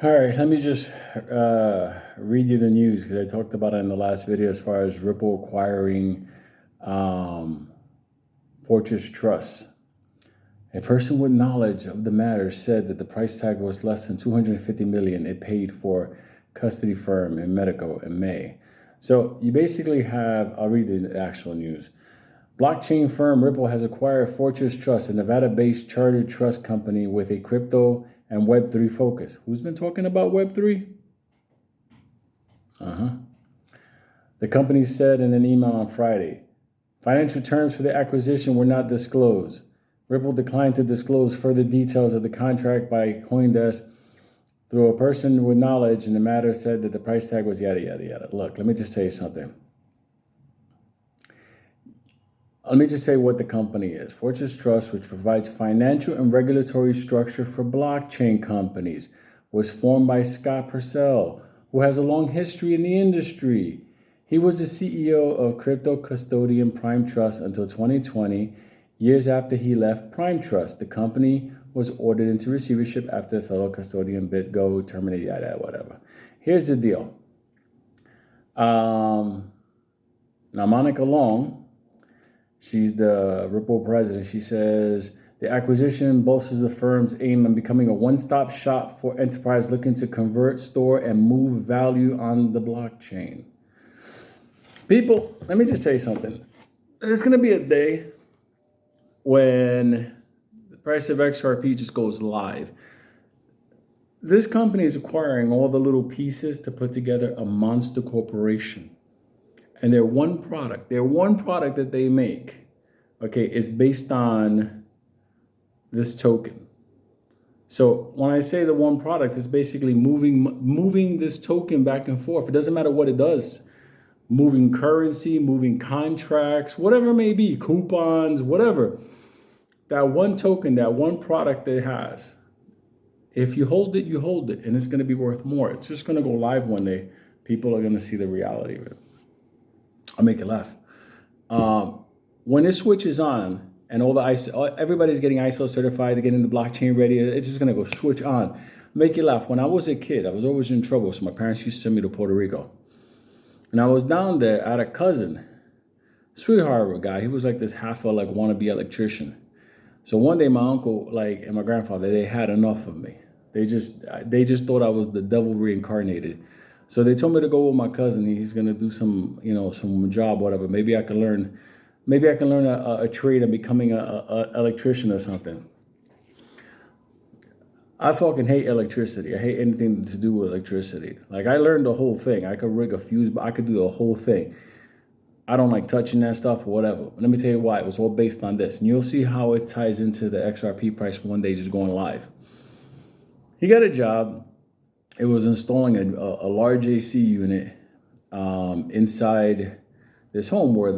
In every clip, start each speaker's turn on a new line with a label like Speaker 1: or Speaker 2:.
Speaker 1: All right, let me just read you the news because I talked about it in the last video as far as Ripple acquiring um, Fortress Trust. A person with knowledge of the matter said that the price tag was less than 250 million it paid for custody firm in Medico in May. So you basically have, I'll read the actual news. Blockchain firm Ripple has acquired Fortress Trust, a Nevada-based chartered trust company with a crypto and Web3 focus. Who's been talking about Web3? The company said in an email on Friday. Financial terms for the acquisition were not disclosed. Ripple declined to disclose further details of the contract by CoinDesk, though a person with knowledge in the matter said that the price tag was yada, yada, yada. Look, let me just tell you something. Let me just say what the company is. Fortress Trust, which provides financial and regulatory structure for blockchain companies, was formed by Scott Purcell, who has a long history in the industry. He was the CEO of crypto custodian Prime Trust until 2020. Years after he left Prime Trust, the company was ordered into receivership after fellow custodian BitGo terminated, yada, whatever. Here's the deal. Now, Monica Long, she's the Ripple president. She says the acquisition bolsters the firm's aim on becoming a one-stop shop for enterprise looking to convert, store, and move value on the blockchain. People, let me just tell you something. There's going to be a day when the price of XRP just goes live. This company is acquiring all the little pieces to put together a monster corporation. And their one product that they make, okay, is based on this token. So when I say the one product, it's basically moving this token back and forth. It doesn't matter what it does. Moving currency, moving contracts, whatever it may be, coupons, whatever. That one token, that one product that it has, if you hold it, you hold it, and it's going to be worth more. It's just going to go live one day. People are going to see the reality of it. I'll make you laugh. When it switches on and all the ISO, everybody's getting ISO certified, they're getting the blockchain ready, it's just gonna go switch on. Make you laugh. When I was a kid, I was always in trouble, so my parents used to send me to Puerto Rico. And I was down there, I had a cousin, sweetheart of a guy. He was like this half a wannabe electrician. So one day my uncle and my grandfather, they had enough of me. They just thought I was the devil reincarnated. So they told me to go with my cousin. He's gonna do some job, whatever. Maybe I can learn a trade and becoming a electrician or something. I fucking hate electricity. I hate anything to do with electricity. Like, I learned the whole thing. I could rig a fuse, but I could do the whole thing. I don't like touching that stuff or whatever. Let me tell you why. It was all based on this. And you'll see how it ties into the XRP price one day just going live. He got a job. It was installing a large AC unit inside this home where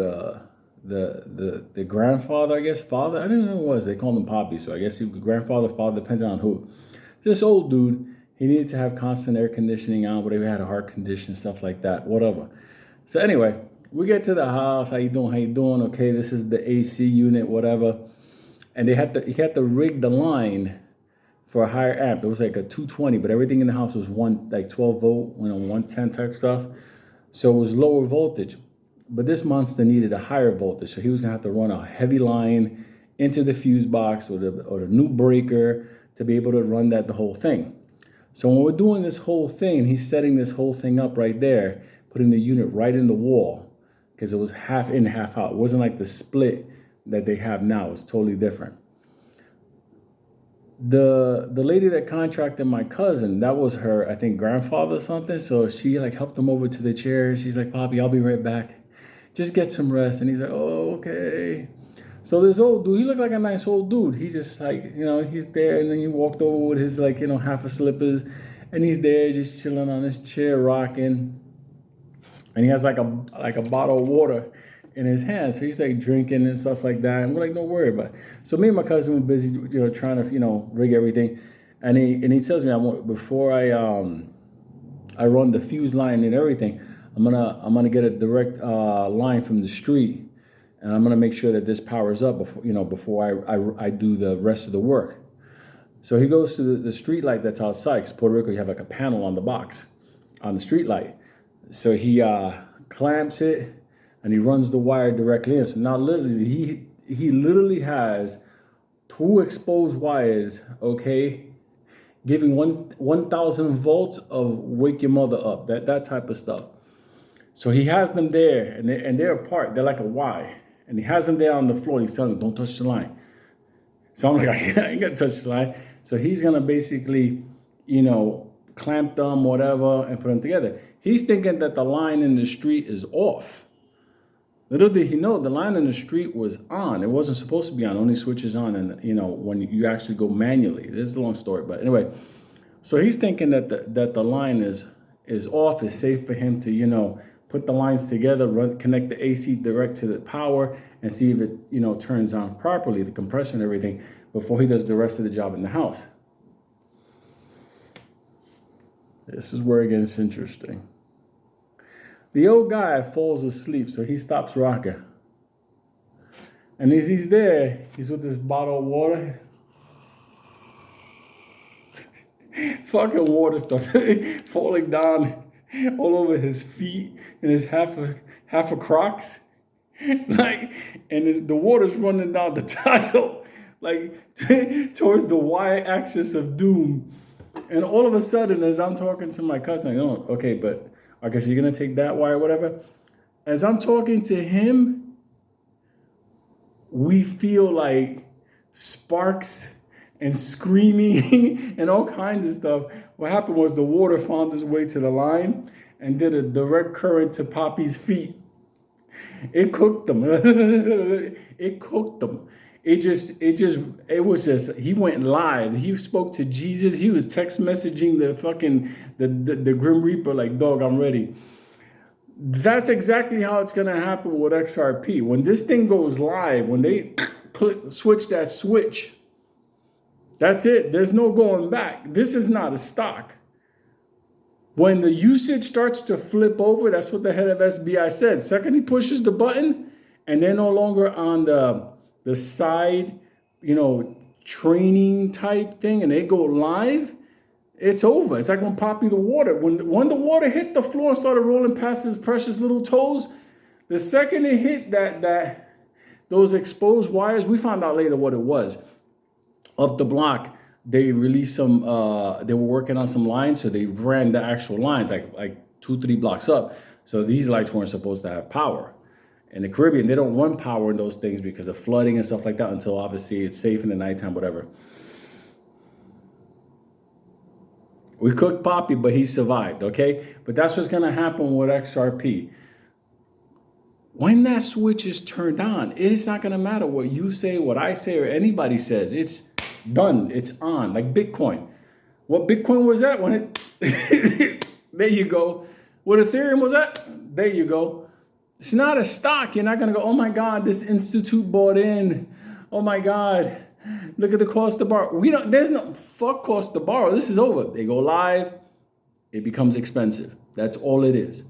Speaker 1: the grandfather, I guess, father, I don't know who it was. They called him Poppy. So I guess he grandfather, father, depends on who. This old dude, he needed to have constant air conditioning on, whatever, he had a heart condition, stuff like that, whatever. So anyway, we get to the house. How you doing? How you doing? Okay, this is the AC unit, whatever. And he had to rig the line for a higher amp. It was like a 220, but everything in the house was 12 volt, 110 type stuff. So it was lower voltage. But this monster needed a higher voltage. So he was gonna have to run a heavy line into the fuse box or the new breaker to be able to run the whole thing. So when we're doing this whole thing, he's setting this whole thing up right there, putting the unit right in the wall, because it was half in, half out. It wasn't like the split that they have now. It's totally different. The lady that contracted my cousin, that was her, I think, grandfather or something. So she helped him over to the chair. She's like, Poppy, I'll be right back. Just get some rest. And he's like, oh, okay. So this old dude, he looked like a nice old dude. He just he's there, and then he walked over with his half a slippers, and he's there just chilling on his chair, rocking. And he has like a bottle of water in his hand. So he's drinking and stuff like that. And we're like, don't worry about it. So me and my cousin were busy, trying to, rig everything. And he tells me, before I run the fuse line and everything, I'm gonna get a direct line from the street, and I'm gonna make sure that this powers up before I do the rest of the work. So he goes to the street light that's outside, because Puerto Rico, you have like a panel on the box, on the street light. So he clamps it, and he runs the wire directly in. So now literally, he literally has 2 exposed wires, okay, giving 1,000 volts of wake your mother up, that type of stuff. So he has them there, and they're apart. They're like a Y. And he has them there on the floor. He's telling them, don't touch the line. So I'm like, I ain't gonna touch the line. So he's gonna basically, clamp them, whatever, and put them together. He's thinking that the line in the street is off. Little did he know the line in the street was on. It wasn't supposed to be on. Only switches on, and when you actually go manually. This is a long story, but anyway. So he's thinking that the line is off. It's safe for him to put the lines together, connect the AC direct to the power, and see if it turns on properly, the compressor and everything, before he does the rest of the job in the house. This is where it gets interesting. The old guy falls asleep, so he stops rocking. And as he's there, he's with this bottle of water. Fucking water starts falling down all over his feet and his half a Crocs. And the water's running down the tile, towards the y-axis of doom. And all of a sudden, as I'm talking to my cousin, okay, but I guess you're gonna take that wire, whatever. As I'm talking to him, we feel like sparks and screaming and all kinds of stuff. What happened was the water found its way to the line and did a direct current to Poppy's feet. It cooked them. It cooked them. It was just, he went live. He spoke to Jesus. He was text messaging the Grim Reaper like, dog, I'm ready. That's exactly how it's going to happen with XRP. When this thing goes live, when they switch that switch, that's it. There's no going back. This is not a stock. When the usage starts to flip over, that's what the head of SBI said. Second he pushes the button, and they're no longer on the side, training type thing, and they go live, it's over. It's like when Poppy the water. When the water hit the floor and started rolling past his precious little toes, the second it hit those exposed wires, we found out later what it was. Up the block, they released some, they were working on some lines, so they ran the actual lines like 2-3 blocks up. So these lights weren't supposed to have power. In the Caribbean, they don't run power in those things because of flooding and stuff like that until obviously it's safe in the nighttime, whatever. We cooked Poppy, but he survived, okay? But that's what's gonna happen with XRP. When that switch is turned on, it's not gonna matter what you say, what I say, or anybody says. It's done, it's on, like Bitcoin. What Bitcoin was at when it, there you go. What Ethereum was at, there you go. It's not a stock. You're not gonna go, oh my God, this institute bought in. Oh my God, look at the cost to borrow. There's no fuck cost to borrow. This is over. They go live, it becomes expensive. That's all it is.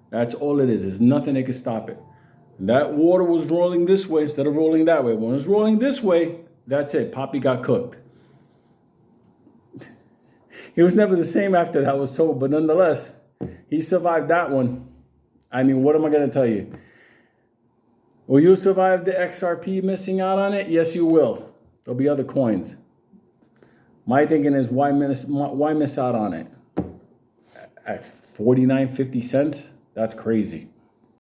Speaker 1: That's all it is. There's nothing that can stop it. And that water was rolling this way instead of rolling that way. When it was rolling this way, that's it. Poppy got cooked. He was never the same after that, I was told, but nonetheless, he survived that one. I mean, what am I going to tell you? Will you survive the XRP missing out on it? Yes, you will. There'll be other coins. My thinking is, why miss out on it? At 49, 50 cents? That's crazy.